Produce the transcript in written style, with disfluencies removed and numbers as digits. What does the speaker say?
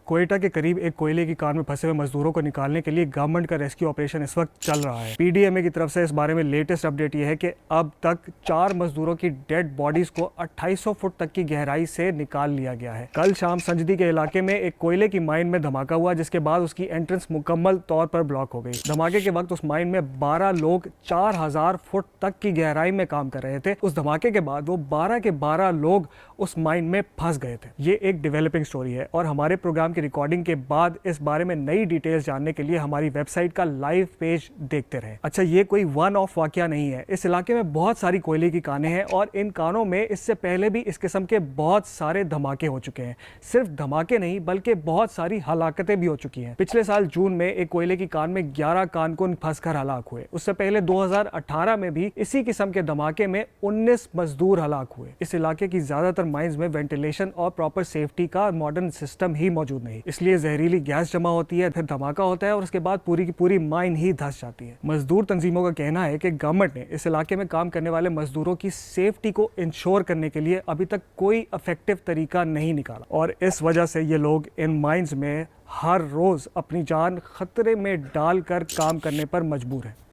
क्वेटा के करीब एक कोयले की कान में फंसे हुए मजदूरों को निकालने के लिए गवर्नमेंट का रेस्क्यू ऑपरेशन इस वक्त चल रहा है। पीडीएमए की तरफ से इस बारे में लेटेस्ट अपडेट ये है कि अब तक 4 मजदूरों की डेड बॉडीज को 2800 फुट तक की गहराई से निकाल लिया गया है। कल शाम संजदी के इलाके में एक कोयले की माइन में धमाका हुआ, जिसके बाद उसकी एंट्रेंस मुकम्मल तौर पर ब्लॉक हो गई। धमाके के वक्त उस माइन में 12 लोग 4000 फुट तक की गहराई में काम कर रहे थे। उस धमाके के बाद वो 12 के 12 लोग उस माइन में फंस गए थे। ये एक डेवलपिंग स्टोरी है और हमारे प्रोग्राम की रिकॉर्डिंग के बाद इस बारे में नई डिटेल्स जानने के लिए हमारी वेबसाइट का लाइव पेज देखते रहें। अच्छा, ये कोई वन ऑफ वाकया नहीं है। इस इलाके में बहुत सारी कोयले की कानें हैं और इन कानों में इससे पहले भी इस किस्म के बहुत सारे धमाके हो चुके हैं। सिर्फ धमाके नहीं बल्कि बहुत सारी हलाकतें भी हो चुकी हैं। पिछले साल जून में एक कोयले की कान में 11 कारकुन फंसकर हलाक हुए। उससे पहले 2018 में भी इसी किस्म के धमाके में 19 मजदूर हलाक हुए। इस इलाके की ज्यादातर माइंस में वेंटिलेशन और प्रॉपर सेफ्टी का मॉडर्न सिस्टम ही मौजूद नहीं, इसलिए जहरीली गैस जमा होती है, फिर धमाका होता है और उसके बाद पूरी की पूरी माइन ही धंस जाती है। मजदूर तंजीमों का कहना है कि गवर्नमेंट ने इस इलाके में काम करने वाले मजदूरों की सेफ्टी को इंश्योर करने के लिए अभी तक कोई इफेक्टिव तरीका नहीं निकाला और इस वजह से ये लोग इन माइंस में हर रोज अपनी जान खतरे में डालकर काम करने पर मजबूर हैं।